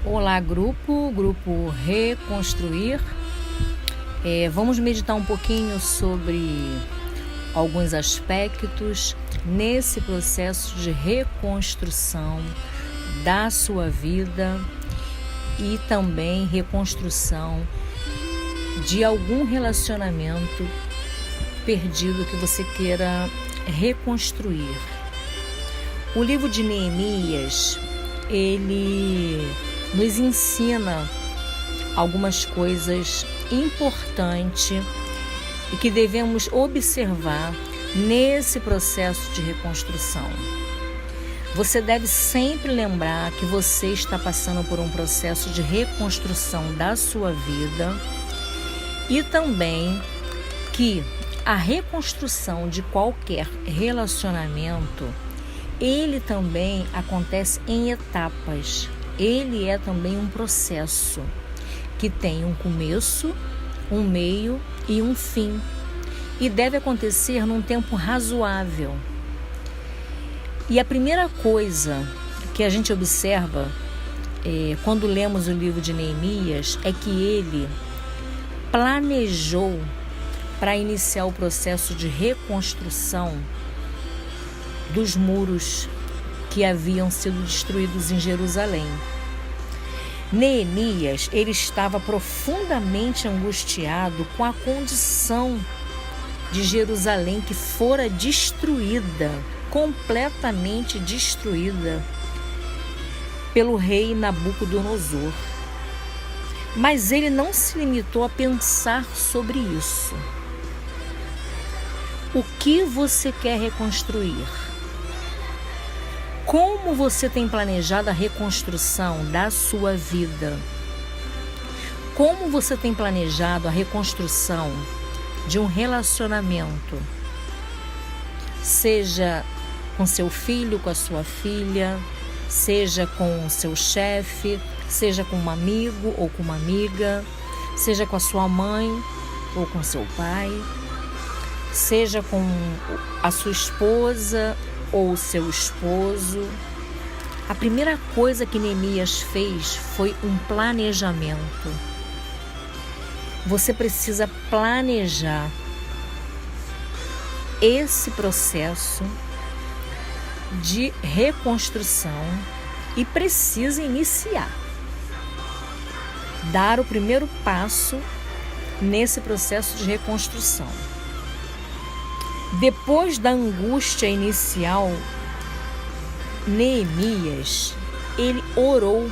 Olá, grupo Reconstruir. Vamos meditar um pouquinho sobre alguns aspectos nesse processo de reconstrução da sua vida e também reconstrução de algum relacionamento perdido que você queira reconstruir. O livro de Neemias, ele nos ensina algumas coisas importantes e que devemos observar nesse processo de reconstrução. Você deve sempre lembrar que você está passando por um processo de reconstrução da sua vida e também que a reconstrução de qualquer relacionamento, ele também acontece em etapas. Ele é também um processo que tem um começo, um meio e um fim. E deve acontecer num tempo razoável. E a primeira coisa que a gente observa quando lemos o livro de Neemias é que ele planejou para iniciar o processo de reconstrução dos muros que haviam sido destruídos em Jerusalém. Neemias, ele estava profundamente angustiado com a condição de Jerusalém que fora destruída, completamente destruída pelo rei Nabucodonosor. Mas ele não se limitou a pensar sobre isso. O que você quer reconstruir? Como você tem planejado a reconstrução da sua vida? Como você tem planejado a reconstrução de um relacionamento? Seja com seu filho, com a sua filha, seja com o seu chefe, seja com um amigo ou com uma amiga, seja com a sua mãe ou com seu pai, seja com a sua esposa ou o seu esposo. A primeira coisa que Neemias fez foi um planejamento. Você precisa planejar esse processo de reconstrução e precisa iniciar. Dar o primeiro passo nesse processo de reconstrução. Depois da angústia inicial, Neemias, ele orou,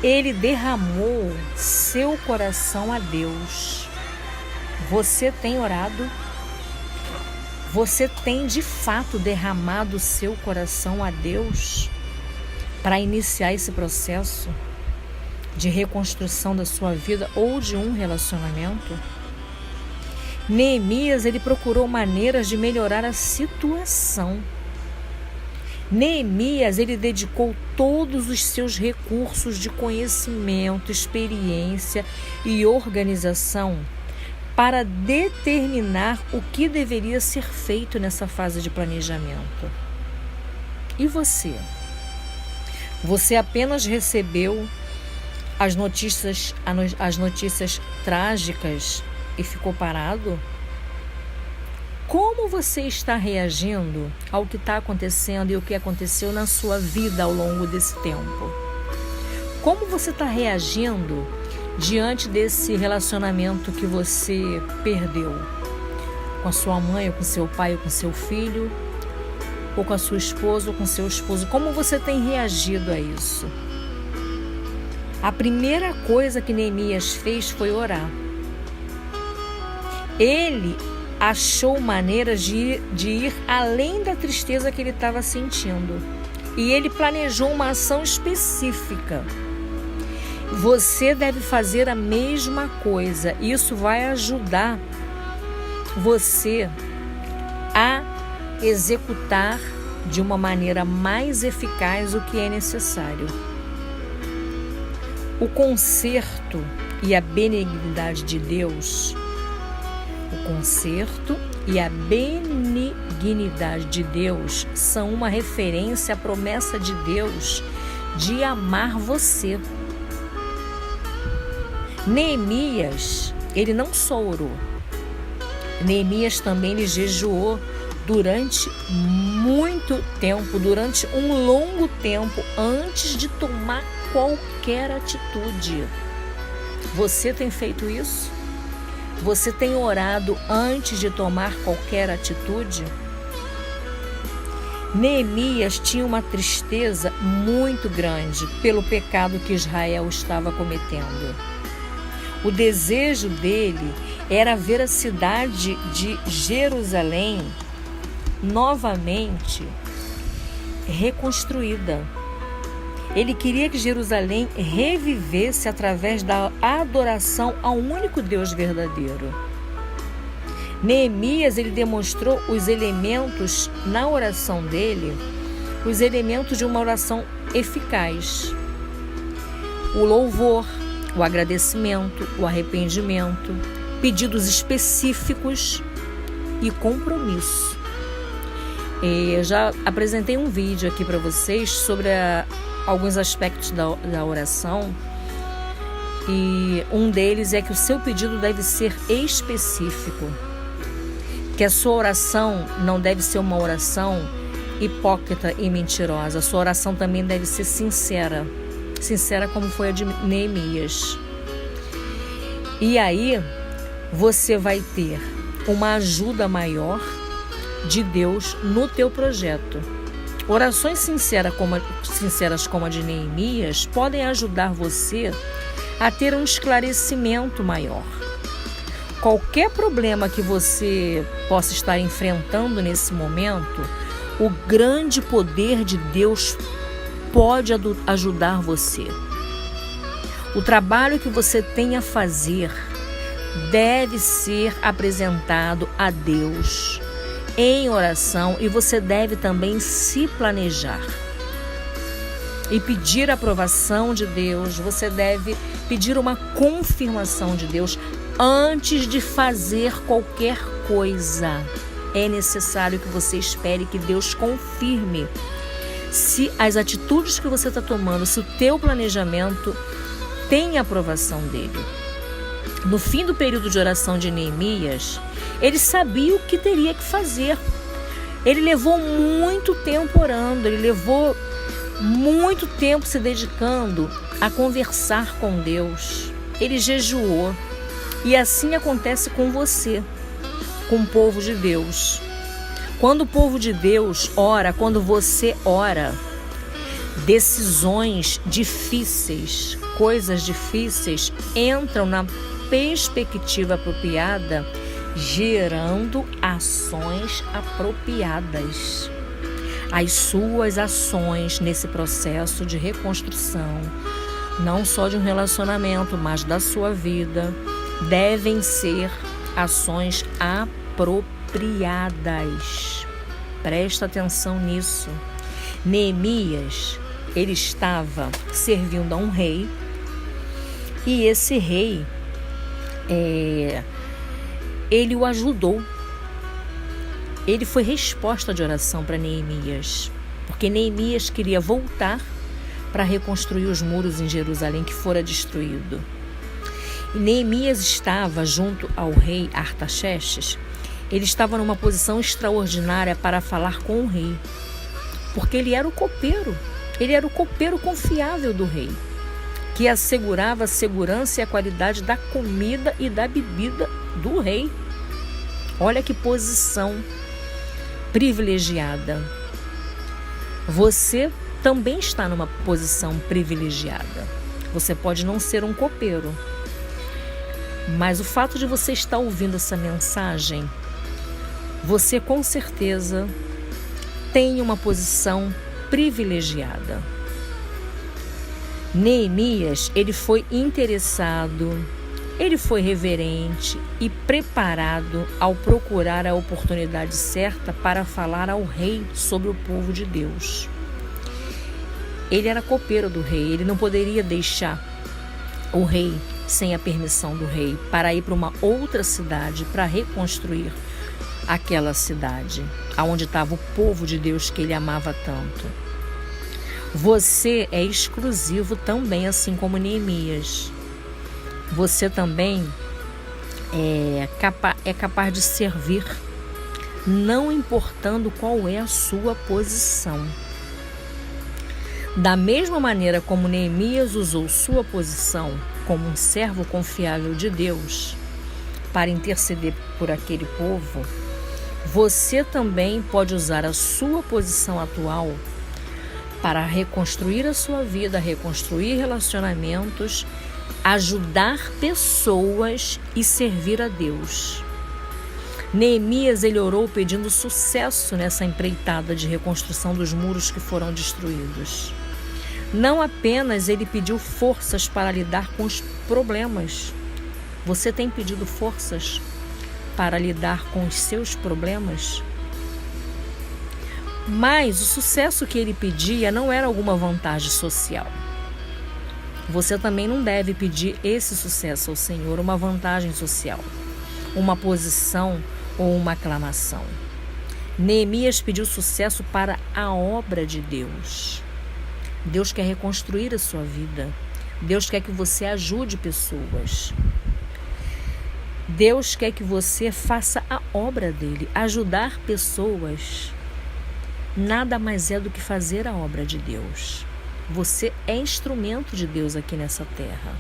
ele derramou seu coração a Deus. Você tem orado? Você tem de fato derramado seu coração a Deus para iniciar esse processo de reconstrução da sua vida ou de um relacionamento? Neemias, ele procurou maneiras de melhorar a situação. Neemias, ele dedicou todos os seus recursos de conhecimento, experiência e organização para determinar o que deveria ser feito nessa fase de planejamento. E você? Você apenas recebeu as notícias trágicas e ficou parado? Como você está reagindo ao que está acontecendo e o que aconteceu na sua vida ao longo desse tempo? Como você está reagindo diante desse relacionamento que você perdeu? Com a sua mãe, ou com seu pai, ou com seu filho, ou com a sua esposa, ou com seu esposo? Como você tem reagido a isso? A primeira coisa que Neemias fez foi orar. Ele achou maneiras de ir além da tristeza que ele estava sentindo. E ele planejou uma ação específica. Você deve fazer a mesma coisa. Isso vai ajudar você a executar de uma maneira mais eficaz o que é necessário. O conserto e a benignidade de Deus, são uma referência à promessa de Deus de amar você. Neemias, ele não só orou. Neemias também ele jejuou durante muito tempo, durante um longo tempo, antes de tomar qualquer atitude. Você tem feito isso? Você tem orado antes de tomar qualquer atitude? Neemias tinha uma tristeza muito grande pelo pecado que Israel estava cometendo. O desejo dele era ver a cidade de Jerusalém novamente reconstruída. Ele queria que Jerusalém revivesse através da adoração ao único Deus verdadeiro. Neemias, ele demonstrou os elementos na oração dele, os elementos de uma oração eficaz. O louvor, o agradecimento, o arrependimento, pedidos específicos e compromisso. Eu já apresentei um vídeo aqui para vocês sobre alguns aspectos da oração, e um deles é que o seu pedido deve ser específico, que a sua oração não deve ser uma oração hipócrita e mentirosa. A sua oração também deve ser sincera como foi a de Neemias. E aí você vai ter uma ajuda maior de Deus no teu projeto. Orações sinceras como a de Neemias podem ajudar você a ter um esclarecimento maior. Qualquer problema que você possa estar enfrentando nesse momento, o grande poder de Deus pode ajudar você. O trabalho que você tem a fazer deve ser apresentado a Deus em oração, e você deve também se planejar e pedir a aprovação de Deus. Você deve pedir uma confirmação de Deus antes de fazer qualquer coisa. É necessário que você espere que Deus confirme se as atitudes que você está tomando, se o teu planejamento tem a aprovação dele. No fim do período de oração de Neemias, ele sabia o que teria que fazer. Ele levou muito tempo orando, ele levou muito tempo se dedicando a conversar com Deus. Ele jejuou. E assim acontece com você, com o povo de Deus. Quando o povo de Deus ora, quando você ora, decisões difíceis, coisas difíceis entram na perspectiva apropriada, gerando ações apropriadas. As suas ações nesse processo de reconstrução, não só de um relacionamento, mas da sua vida, devem ser ações apropriadas. Presta atenção nisso. Neemias, ele estava servindo a um rei, e esse rei, ele o ajudou. Ele foi resposta de oração para Neemias, porque Neemias queria voltar para reconstruir os muros em Jerusalém que fora destruído. E Neemias estava junto ao rei Artaxerxes. Ele estava numa posição extraordinária para falar com o rei, porque ele era o copeiro. Ele era o copeiro confiável do rei, que assegurava a segurança e a qualidade da comida e da bebida do rei. Olha que posição privilegiada. Você também está numa posição privilegiada. Você pode não ser um copeiro, mas o fato de você estar ouvindo essa mensagem, você com certeza tem uma posição privilegiada. Neemias, ele foi interessado, ele foi reverente e preparado ao procurar a oportunidade certa para falar ao rei sobre o povo de Deus. Ele era copeiro do rei, ele não poderia deixar o rei sem a permissão do rei para ir para uma outra cidade para reconstruir aquela cidade onde estava o povo de Deus que ele amava tanto. Você é exclusivo também, assim como Neemias. Você também é capaz de servir, não importando qual é a sua posição. Da mesma maneira como Neemias usou sua posição como um servo confiável de Deus para interceder por aquele povo, você também pode usar a sua posição atual para reconstruir a sua vida, reconstruir relacionamentos, ajudar pessoas e servir a Deus. Neemias, ele orou pedindo sucesso nessa empreitada de reconstrução dos muros que foram destruídos. Não apenas ele pediu forças para lidar com os problemas. Você tem pedido forças para lidar com os seus problemas? Mas o sucesso que ele pedia não era alguma vantagem social. Você também não deve pedir esse sucesso ao Senhor, uma vantagem social, uma posição ou uma aclamação. Neemias pediu sucesso para a obra de Deus. Deus quer reconstruir a sua vida. Deus quer que você ajude pessoas. Deus quer que você faça a obra dele. Ajudar pessoas nada mais é do que fazer a obra de Deus. Você é instrumento de Deus aqui nessa terra.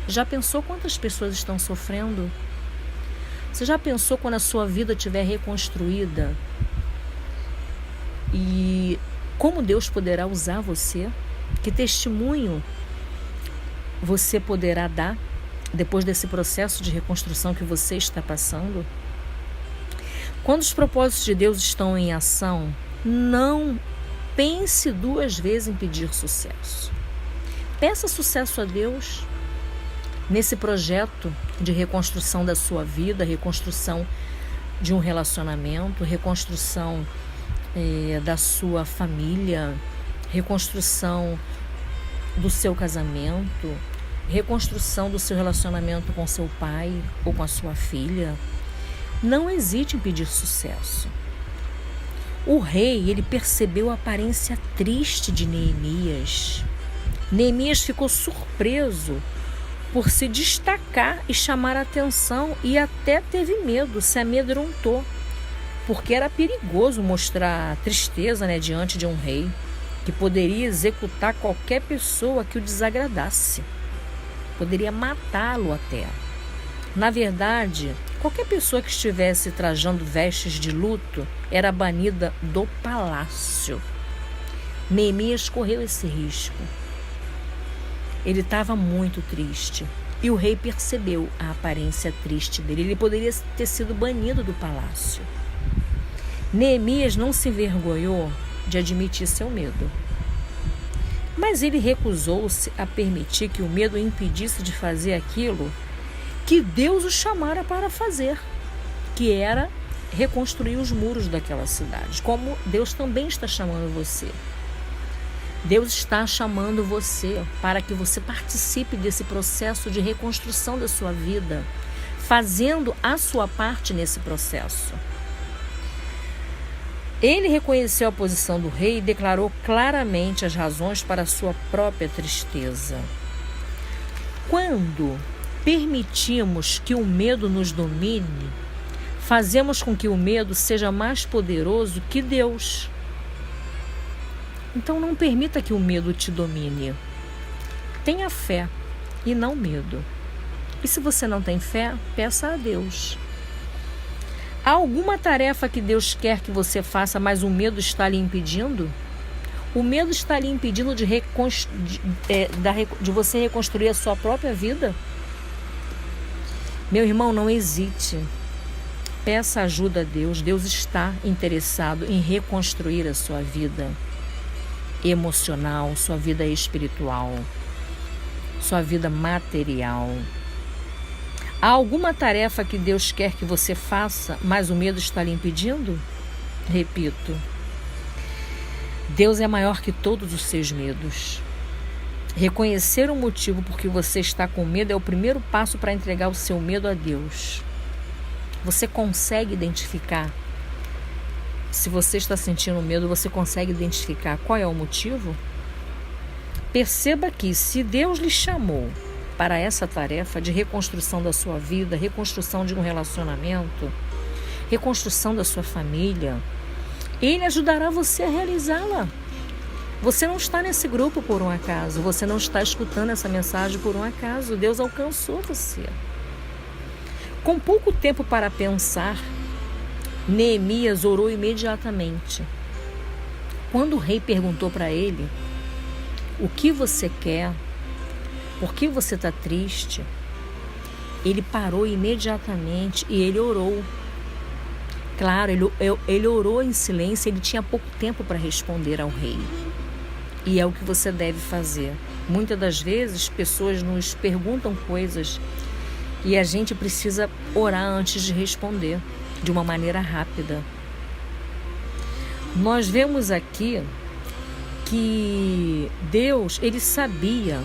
Já pensou quantas pessoas estão sofrendo? Você já pensou quando a sua vida estiver reconstruída? E como Deus poderá usar você? Que testemunho você poderá dar depois desse processo de reconstrução que você está passando? Quando os propósitos de Deus estão em ação, não pense duas vezes em pedir sucesso. Peça sucesso a Deus nesse projeto de reconstrução da sua vida, reconstrução de um relacionamento, reconstrução da sua família, reconstrução do seu casamento, reconstrução do seu relacionamento com seu pai ou com a sua filha. Não hesite em pedir sucesso. O rei, ele percebeu a aparência triste de Neemias. Neemias ficou surpreso por se destacar e chamar a atenção e até teve medo, se amedrontou, porque era perigoso mostrar tristeza, diante de um rei que poderia executar qualquer pessoa que o desagradasse, poderia matá-lo até. Na verdade, qualquer pessoa que estivesse trajando vestes de luto era banida do palácio. Neemias correu esse risco. Ele estava muito triste e o rei percebeu a aparência triste dele. Ele poderia ter sido banido do palácio. Neemias não se envergonhou de admitir seu medo, mas ele recusou-se a permitir que o medo o impedisse de fazer aquilo que Deus o chamara para fazer, que era reconstruir os muros daquela cidade, como Deus também está chamando você. Deus está chamando você para que você participe desse processo de reconstrução da sua vida, fazendo a sua parte nesse processo. Ele reconheceu a posição do rei e declarou claramente as razões para a sua própria tristeza. Quando permitimos que o medo nos domine, fazemos com que o medo seja mais poderoso que Deus. Então não permita que o medo te domine. Tenha fé e não medo. E se você não tem fé, peça a Deus. Há alguma tarefa que Deus quer que você faça, mas o medo está lhe impedindo? O medo está lhe impedindo de você reconstruir a sua própria vida? Meu irmão, não hesite. Peça ajuda a Deus. Deus está interessado em reconstruir a sua vida emocional, sua vida espiritual, sua vida material. Há alguma tarefa que Deus quer que você faça, mas o medo está lhe impedindo? Repito, Deus é maior que todos os seus medos. Reconhecer o motivo por que você está com medo é o primeiro passo para entregar o seu medo a Deus. Você consegue identificar? Se você está sentindo medo, você consegue identificar qual é o motivo? Perceba que se Deus lhe chamou para essa tarefa de reconstrução da sua vida, reconstrução de um relacionamento, reconstrução da sua família, Ele ajudará você a realizá-la. Você não está nesse grupo por um acaso, você não está escutando essa mensagem por um acaso. Deus alcançou você. Com pouco tempo para pensar, Neemias orou imediatamente. Quando o rei perguntou para ele: o que você quer? Por que você está triste? Ele parou imediatamente e ele orou. Claro, ele orou em silêncio, ele tinha pouco tempo para responder ao rei. E é o que você deve fazer. Muitas das vezes, pessoas nos perguntam coisas e a gente precisa orar antes de responder, de uma maneira rápida. Nós vemos aqui que Deus, Ele sabia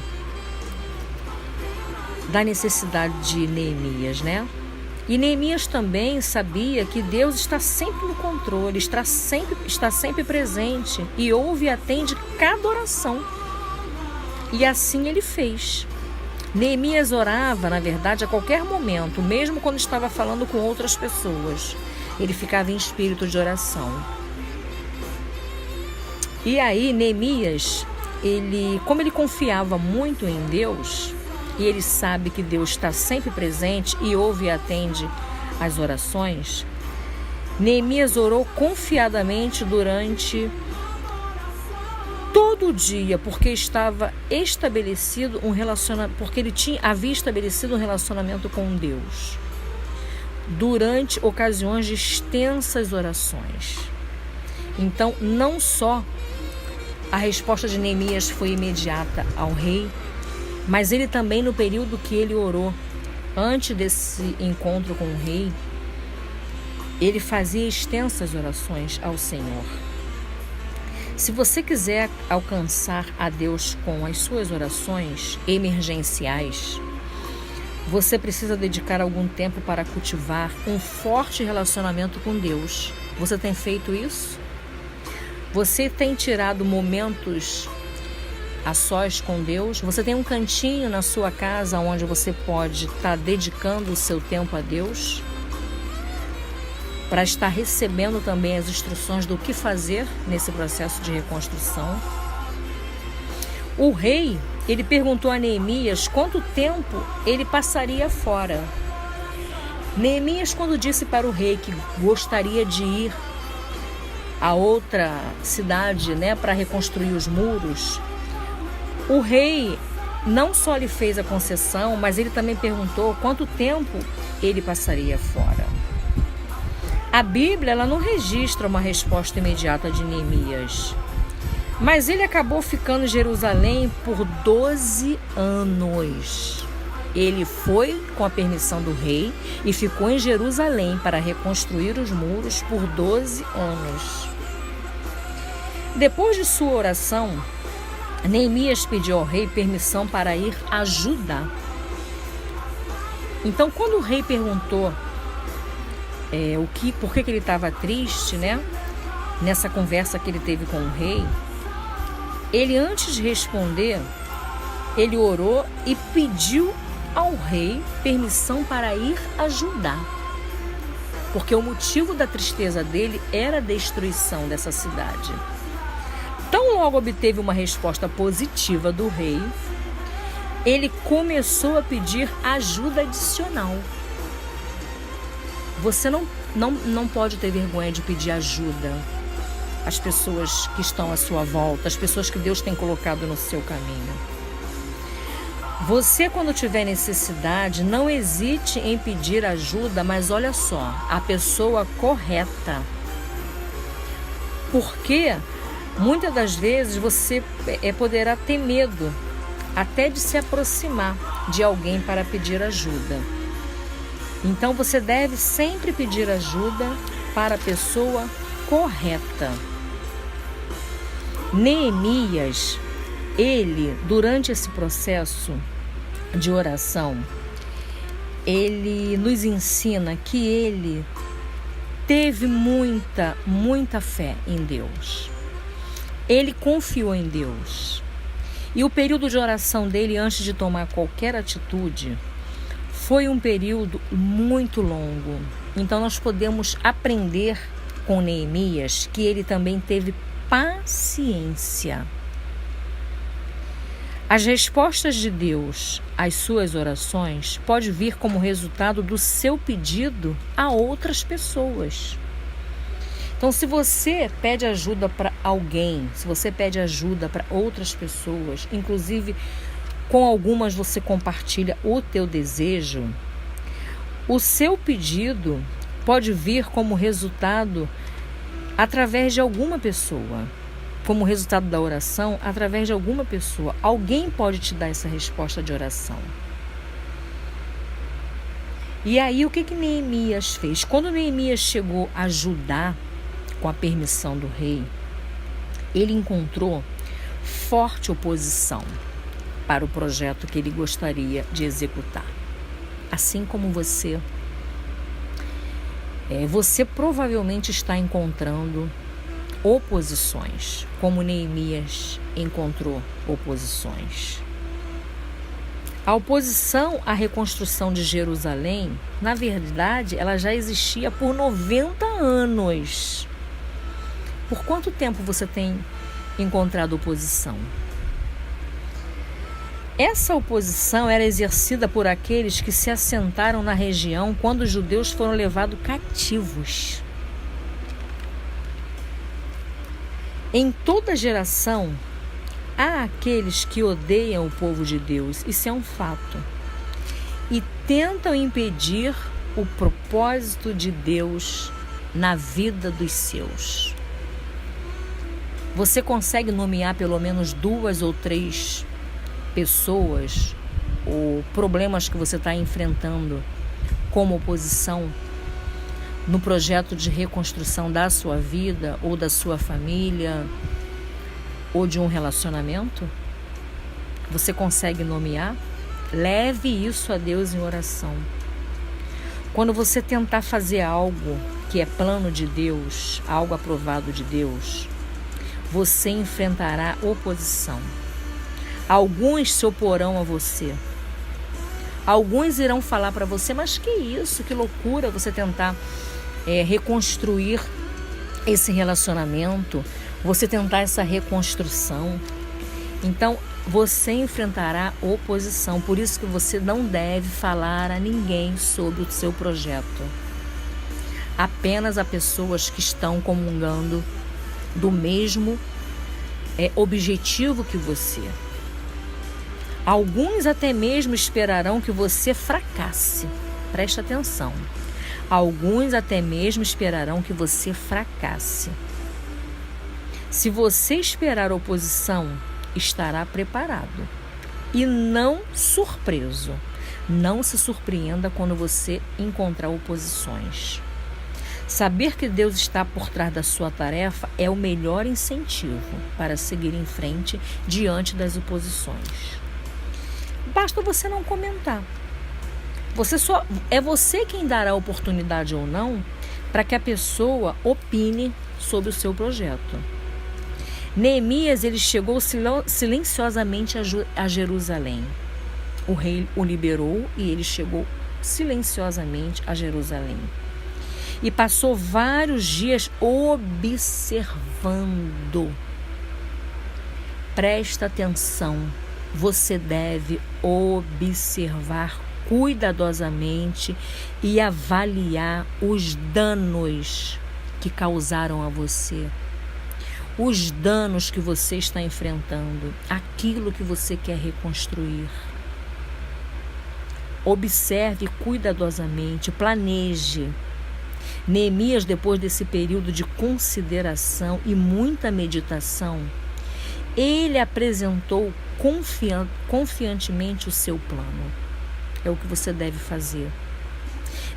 da necessidade de Neemias, né? E Neemias também sabia que Deus está sempre no controle, está sempre presente e ouve e atende cada oração. E assim ele fez. Neemias orava, na verdade, a qualquer momento, mesmo quando estava falando com outras pessoas. Ele ficava em espírito de oração. E aí, Neemias, como ele confiava muito em Deus, e ele sabe que Deus está sempre presente e ouve e atende as orações, Neemias orou confiadamente durante todo o dia, porque estava estabelecido um relacionamento, porque ele havia estabelecido um relacionamento com Deus, durante ocasiões de extensas orações. Então, não só a resposta de Neemias foi imediata ao rei, mas ele também, no período que ele orou, antes desse encontro com o rei, ele fazia extensas orações ao Senhor. Se você quiser alcançar a Deus com as suas orações emergenciais, você precisa dedicar algum tempo para cultivar um forte relacionamento com Deus. Você tem feito isso? Você tem tirado momentos a sós com Deus? Você tem um cantinho na sua casa onde você pode estar dedicando o seu tempo a Deus, para estar recebendo também as instruções do que fazer nesse processo de reconstrução? O rei, ele perguntou a Neemias quanto tempo ele passaria fora. Neemias, quando disse para o rei que gostaria de ir a outra cidade, né, para reconstruir os muros, o rei não só lhe fez a concessão, mas ele também perguntou quanto tempo ele passaria fora. A Bíblia, ela não registra uma resposta imediata de Neemias, mas ele acabou ficando em Jerusalém por 12 anos. Ele foi com a permissão do rei e ficou em Jerusalém para reconstruir os muros por 12 anos. Depois de sua oração, Neemias pediu ao rei permissão para ir a Judá. Então, quando o rei perguntou por que ele estava triste, né? Nessa conversa que ele teve com o rei, ele, antes de responder, ele orou e pediu ao rei permissão para ir a Judá, porque o motivo da tristeza dele era a destruição dessa cidade. Tão logo obteve uma resposta positiva do rei, ele começou a pedir ajuda adicional. Você não pode ter vergonha de pedir ajuda às pessoas que estão à sua volta, às pessoas que Deus tem colocado no seu caminho. Você, quando tiver necessidade, não hesite em pedir ajuda, mas olha só, a pessoa correta. Porque muitas das vezes você poderá ter medo até de se aproximar de alguém para pedir ajuda. Então você deve sempre pedir ajuda para a pessoa correta. Neemias, ele, durante esse processo de oração, ele nos ensina que ele teve muita fé em Deus. Ele confiou em Deus. E o período de oração dele, antes de tomar qualquer atitude, foi um período muito longo. Então nós podemos aprender com Neemias que ele também teve paciência. As respostas de Deus às suas orações pode vir como resultado do seu pedido a outras pessoas. Então, se você pede ajuda para alguém, se você pede ajuda para outras pessoas, inclusive com algumas você compartilha o teu desejo, o seu pedido pode vir como resultado através de alguma pessoa, como resultado da oração, através de alguma pessoa. Alguém pode te dar essa resposta de oração. E aí, o que Neemias fez? Quando Neemias chegou a Judá, com a permissão do rei, ele encontrou forte oposição para o projeto que ele gostaria de executar. Assim como você provavelmente está encontrando oposições, como Neemias encontrou oposições. A oposição à reconstrução de Jerusalém, na verdade, ela já existia por 90 anos. Por quanto tempo você tem encontrado oposição? Essa oposição era exercida por aqueles que se assentaram na região quando os judeus foram levados cativos. Em toda geração, há aqueles que odeiam o povo de Deus, isso é um fato, e tentam impedir o propósito de Deus na vida dos seus. Você consegue nomear pelo menos 2 ou 3 pessoas ou problemas que você está enfrentando como oposição no projeto de reconstrução da sua vida ou da sua família ou de um relacionamento? Você consegue nomear? Leve isso a Deus em oração. Quando você tentar fazer algo que é plano de Deus, algo aprovado de Deus, você enfrentará oposição. Alguns se oporão a você. Alguns irão falar para você, mas que isso, que loucura você tentar reconstruir esse relacionamento, você tentar essa reconstrução. Então, você enfrentará oposição. Por isso que você não deve falar a ninguém sobre o seu projeto. Apenas a pessoas que estão comungando do mesmo objetivo que você. Alguns até mesmo esperarão que você fracasse. Presta atenção. Alguns até mesmo esperarão que você fracasse. Se você esperar oposição, estará preparado e não surpreso. Não se surpreenda quando você encontrar oposições. Saber que Deus está por trás da sua tarefa é o melhor incentivo para seguir em frente diante das oposições. Basta você não comentar. É você quem dará a oportunidade ou não para que a pessoa opine sobre o seu projeto. Neemias, ele chegou silenciosamente a Jerusalém. O rei o liberou e ele chegou silenciosamente a Jerusalém. E passou vários dias observando. Presta atenção. Você deve observar cuidadosamente e avaliar os danos que causaram a você. Os danos que você está enfrentando, aquilo que você quer reconstruir. Observe cuidadosamente, planeje. Neemias, depois desse período de consideração e muita meditação, ele apresentou confiantemente o seu plano. É o que você deve fazer.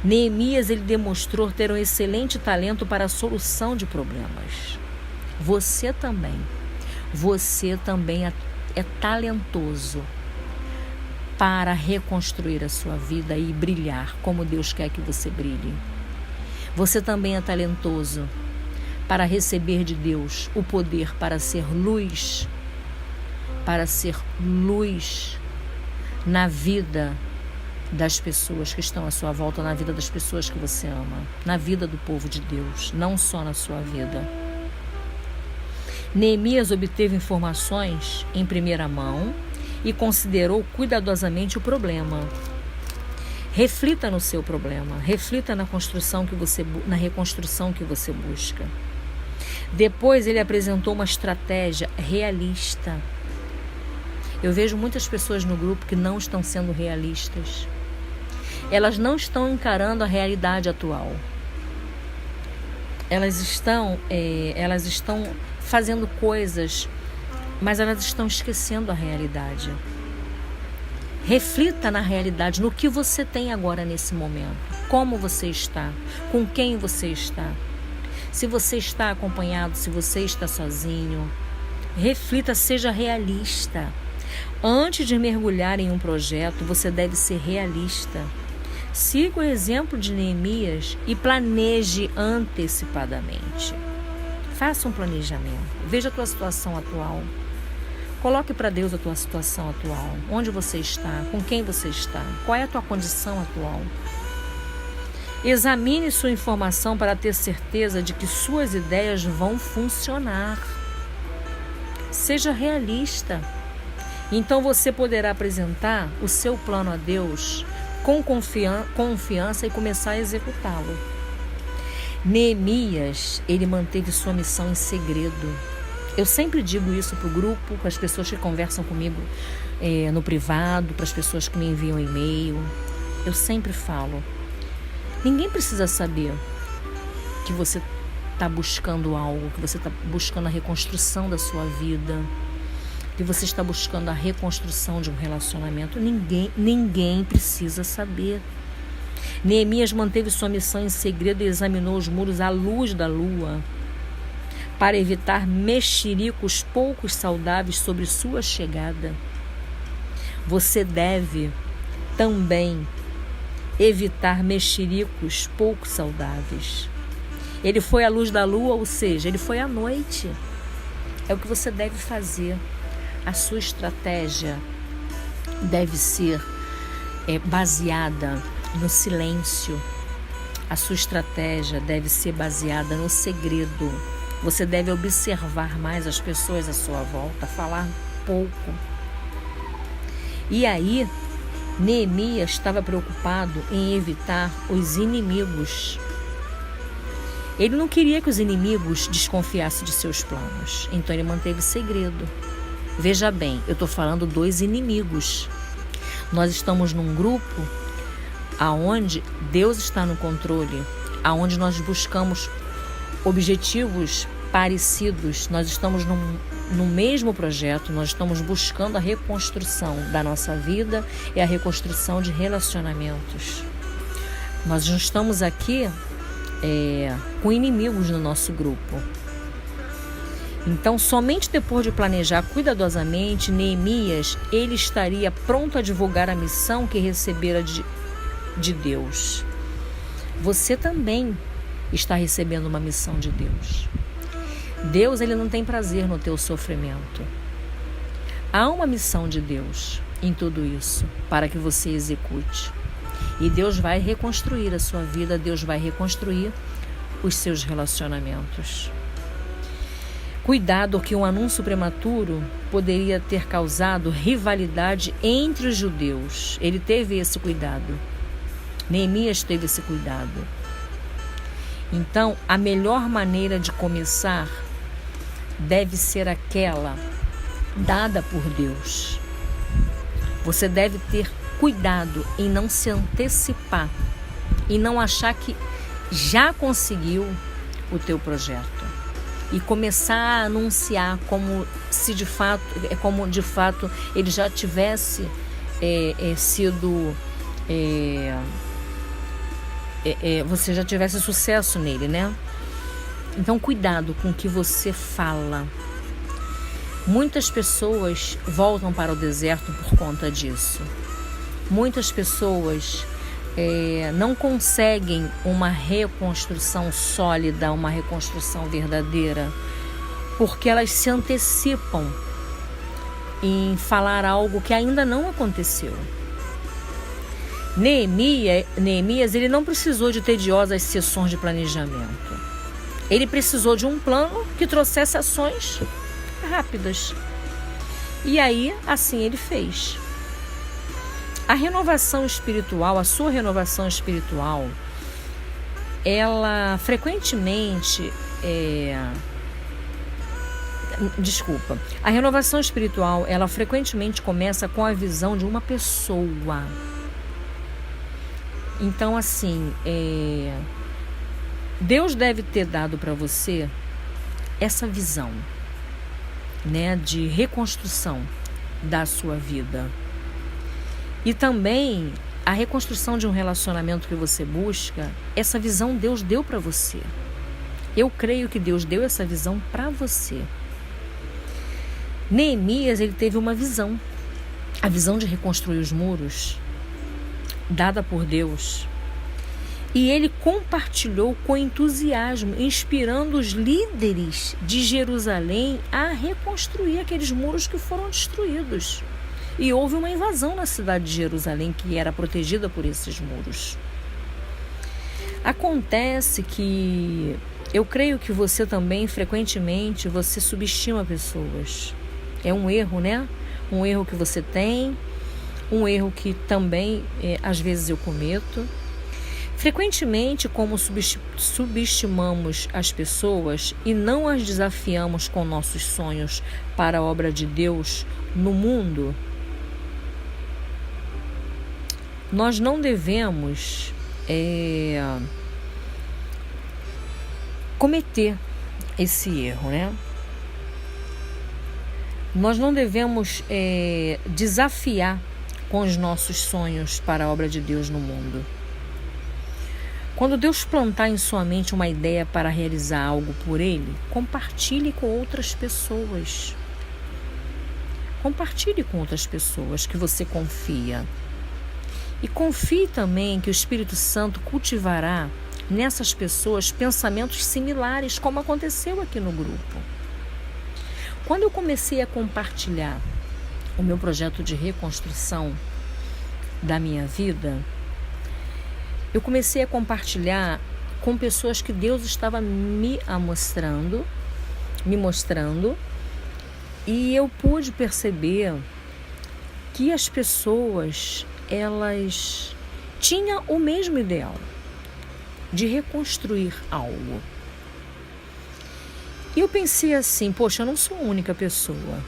Neemias, ele demonstrou ter um excelente talento para a solução de problemas. Você também é talentoso para reconstruir a sua vida e brilhar como Deus quer que você brilhe. Você também é talentoso para receber de Deus o poder para ser luz para ser luz na vida das pessoas que estão à sua volta, na vida das pessoas que você ama, na vida do povo de Deus, não só na sua vida. Neemias obteve informações em primeira mão e considerou cuidadosamente o problema. Reflita no seu problema, reflita na reconstrução que você busca. Depois ele apresentou uma estratégia realista. Eu vejo muitas pessoas no grupo que não estão sendo realistas. Elas não estão encarando a realidade atual. Elas estão fazendo coisas, mas elas estão esquecendo a realidade. Reflita na realidade, no que você tem agora nesse momento. Como você está, com quem você está. Se você está acompanhado, se você está sozinho. Reflita, seja realista. Antes de mergulhar em um projeto, você deve ser realista. Siga o exemplo de Neemias e planeje antecipadamente. Faça um planejamento. Veja a tua situação atual. Coloque para Deus a tua situação atual. Onde você está? Com quem você está? Qual é a tua condição atual? Examine sua informação para ter certeza de que suas ideias vão funcionar. Seja realista. Então você poderá apresentar o seu plano a Deus com confiança e começar a executá-lo. Neemias, ele manteve sua missão em segredo. Eu sempre digo isso para o grupo, para as pessoas que conversam comigo no privado, para as pessoas que me enviam e-mail. Eu sempre falo, ninguém precisa saber que você está buscando algo, que você está buscando a reconstrução da sua vida, que você está buscando a reconstrução de um relacionamento. Ninguém precisa saber. Neemias manteve sua missão em segredo e examinou os muros à luz da lua, para evitar mexericos poucos saudáveis sobre sua chegada. Você deve também evitar mexericos pouco saudáveis. Ele foi à luz da lua, ou seja, ele foi à noite. É o que você deve fazer. A sua estratégia deve ser baseada no silêncio. A sua estratégia deve ser baseada no segredo. Você deve observar mais as pessoas à sua volta, falar pouco. E aí, Neemias estava preocupado em evitar os inimigos. Ele não queria que os inimigos desconfiassem de seus planos, então ele manteve segredo. Veja bem, eu estou falando dos inimigos. Nós estamos num grupo aonde Deus está no controle, aonde nós buscamos objetivos parecidos. Nós estamos no mesmo projeto, nós estamos buscando a reconstrução da nossa vida e a reconstrução de relacionamentos. Nós não estamos aqui com inimigos no nosso grupo. Então, somente depois de planejar cuidadosamente, Neemias, ele estaria pronto a divulgar a missão que recebera de Deus. Você também está recebendo uma missão de Deus. Deus, ele não tem prazer no teu sofrimento. Há uma missão de Deus em tudo isso, para que você execute. E Deus vai reconstruir a sua vida, Deus vai reconstruir os seus relacionamentos. Cuidado, que um anúncio prematuro poderia ter causado rivalidade entre os judeus. Ele teve esse cuidado. Neemias teve esse cuidado. Então, a melhor maneira de começar deve ser aquela dada por Deus. Você deve ter cuidado em não se antecipar e não achar que já conseguiu o teu projeto e começar a anunciar como de fato ele já tivesse sido você já tivesse sucesso nele, né? Então, cuidado com o que você fala. Muitas pessoas voltam para o deserto por conta disso. Muitas pessoas não conseguem uma reconstrução sólida, uma reconstrução verdadeira, porque elas se antecipam em falar algo que ainda não aconteceu. Neemias, ele não precisou de tediosas sessões de planejamento. Ele precisou de um plano que trouxesse ações rápidas. E aí, assim ele fez. A renovação espiritual, a sua renovação espiritual, ela frequentemente a renovação espiritual, ela frequentemente começa com a visão de uma pessoa. Então, assim, Deus deve ter dado para você essa visão, né, de reconstrução da sua vida. E também a reconstrução de um relacionamento que você busca, essa visão Deus deu para você. Eu creio que Deus deu essa visão para você. Neemias, ele teve uma visão, a visão de reconstruir os muros, dada por Deus. E ele compartilhou com entusiasmo, inspirando os líderes de Jerusalém a reconstruir aqueles muros que foram destruídos. E houve uma invasão na cidade de Jerusalém, que era protegida por esses muros. Acontece que eu creio que você também, frequentemente, você subestima pessoas. É um erro, né? Um erro que você tem, um erro que também, às vezes, eu cometo. Frequentemente, como subestimamos as pessoas e não as desafiamos com nossos sonhos para a obra de Deus no mundo, nós não devemos cometer esse erro, né? Nós não devemos desafiar com os nossos sonhos para a obra de Deus no mundo. Quando Deus plantar em sua mente uma ideia para realizar algo por Ele, compartilhe com outras pessoas. Compartilhe com outras pessoas que você confia. E confie também que o Espírito Santo cultivará nessas pessoas pensamentos similares, como aconteceu aqui no grupo. Quando eu comecei a compartilhar o meu projeto de reconstrução da minha vida, eu comecei a compartilhar com pessoas que Deus estava me mostrando, e eu pude perceber que as pessoas, elas tinham o mesmo ideal de reconstruir algo. E eu pensei assim, poxa, eu não sou a única pessoa.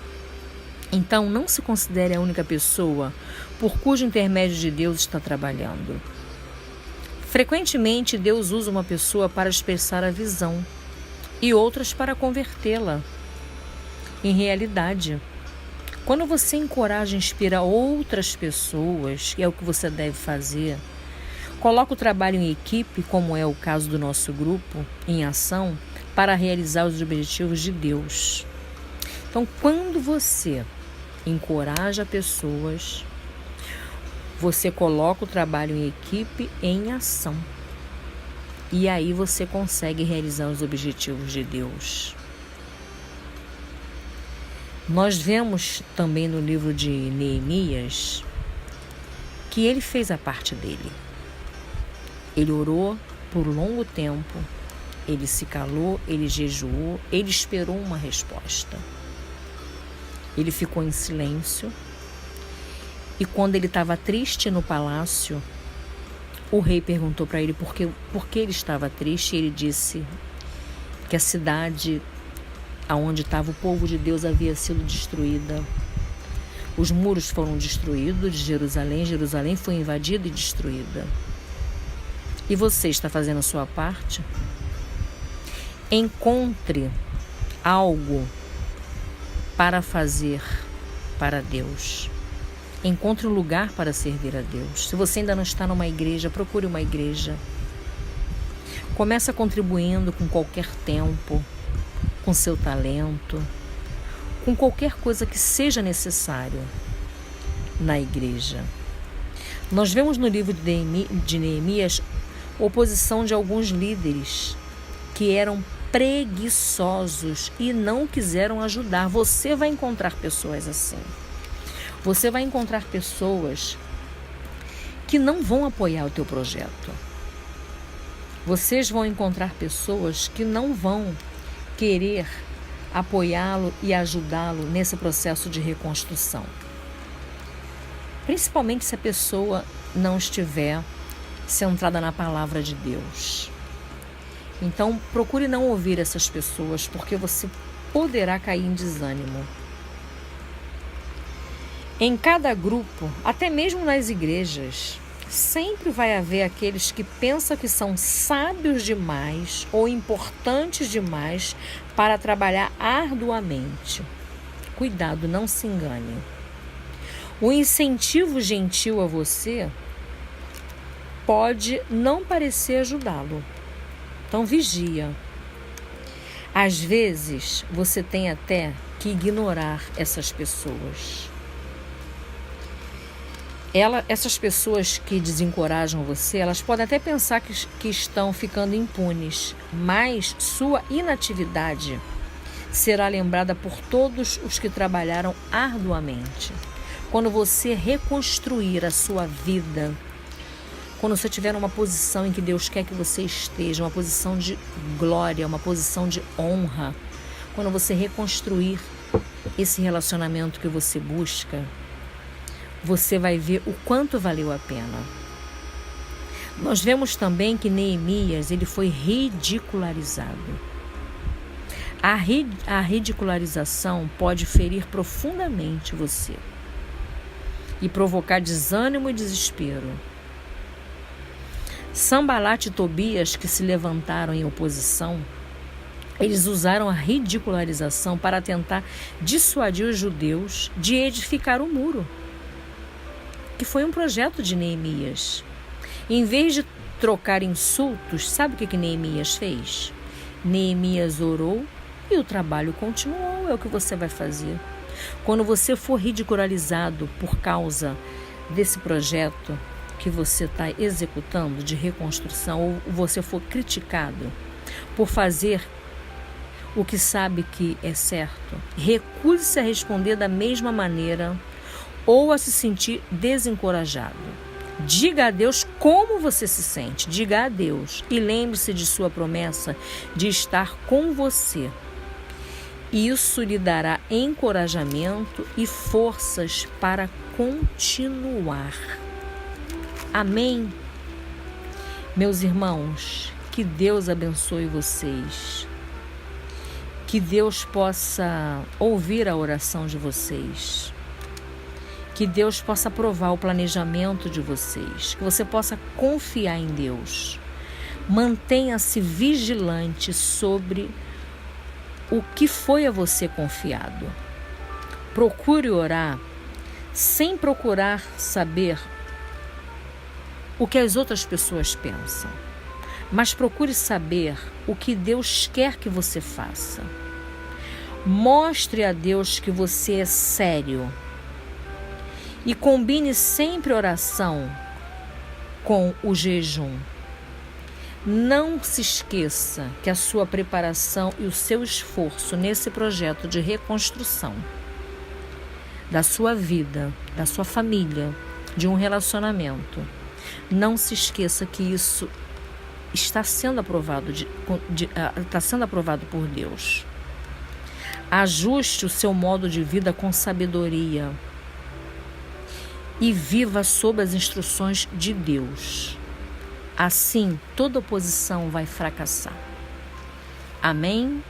Então, não se considere a única pessoa por cujo intermédio de Deus está trabalhando. Frequentemente, Deus usa uma pessoa para expressar a visão e outras para convertê-la em realidade. Quando você encoraja e inspira outras pessoas, que é o que você deve fazer, coloca o trabalho em equipe, como é o caso do nosso grupo, em ação, para realizar os objetivos de Deus. Então, quando você encoraja pessoas, você coloca o trabalho em equipe em ação. E aí você consegue realizar os objetivos de Deus. Nós vemos também no livro de Neemias que ele fez a parte dele. Ele orou por longo tempo, ele se calou, ele jejuou, ele esperou uma resposta. Ele ficou em silêncio. E quando ele estava triste no palácio, o rei perguntou para ele por que ele estava triste. E ele disse que a cidade onde estava o povo de Deus havia sido destruída. Os muros foram destruídos de Jerusalém. Jerusalém foi invadida e destruída. E você está fazendo a sua parte? Encontre algo para fazer para Deus. Encontre um lugar para servir a Deus. Se você ainda não está numa igreja, procure uma igreja. Começa contribuindo com qualquer tempo, com seu talento, com qualquer coisa que seja necessário na igreja. Nós vemos no livro de Neemias oposição de alguns líderes que eram preguiçosos e não quiseram ajudar. Você vai encontrar pessoas assim. Você vai encontrar pessoas que não vão apoiar o teu projeto. Vocês vão encontrar pessoas que não vão querer apoiá-lo e ajudá-lo nesse processo de reconstrução. Principalmente se a pessoa não estiver centrada na palavra de Deus. Então, procure não ouvir essas pessoas, porque você poderá cair em desânimo. Em cada grupo, até mesmo nas igrejas, sempre vai haver aqueles que pensam que são sábios demais ou importantes demais para trabalhar arduamente. Cuidado, não se engane. O incentivo gentil a você pode não parecer ajudá-lo. Então vigia. Às vezes você tem até que ignorar essas pessoas. Essas pessoas que desencorajam você, elas podem até pensar que estão ficando impunes, mas sua inatividade será lembrada por todos os que trabalharam arduamente. Quando você reconstruir a sua vida, quando você estiver numa posição em que Deus quer que você esteja, uma posição de glória, uma posição de honra, quando você reconstruir esse relacionamento que você busca, você vai ver o quanto valeu a pena. Nós vemos também que Neemias, ele foi ridicularizado. A ridicularização pode ferir profundamente você e provocar desânimo e desespero. Sanbalat e Tobias, que se levantaram em oposição, eles usaram a ridicularização para tentar dissuadir os judeus de edificar o muro, que foi um projeto de Neemias. Em vez de trocar insultos, sabe o que Neemias fez? Neemias orou e o trabalho continuou. É o que você vai fazer. Quando você for ridicularizado por causa desse projeto que você está executando de reconstrução, ou você for criticado por fazer o que sabe que é certo, recuse-se a responder da mesma maneira ou a se sentir desencorajado. Diga a Deus como você se sente, diga a Deus e lembre-se de sua promessa de estar com você. Isso lhe dará encorajamento e forças para continuar. Amém? Meus irmãos, que Deus abençoe vocês. Que Deus possa ouvir a oração de vocês. Que Deus possa aprovar o planejamento de vocês. Que você possa confiar em Deus. Mantenha-se vigilante sobre o que foi a você confiado. Procure orar sem procurar saber o que as outras pessoas pensam, mas procure saber o que Deus quer que você faça. Mostre a Deus que você é sério e combine sempre oração com o jejum. Não se esqueça que a sua preparação e o seu esforço nesse projeto de reconstrução da sua vida, da sua família, de um relacionamento, não se esqueça que isso está sendo aprovado, está sendo aprovado por Deus. Ajuste o seu modo de vida com sabedoria e viva sob as instruções de Deus. Assim, toda oposição vai fracassar. Amém?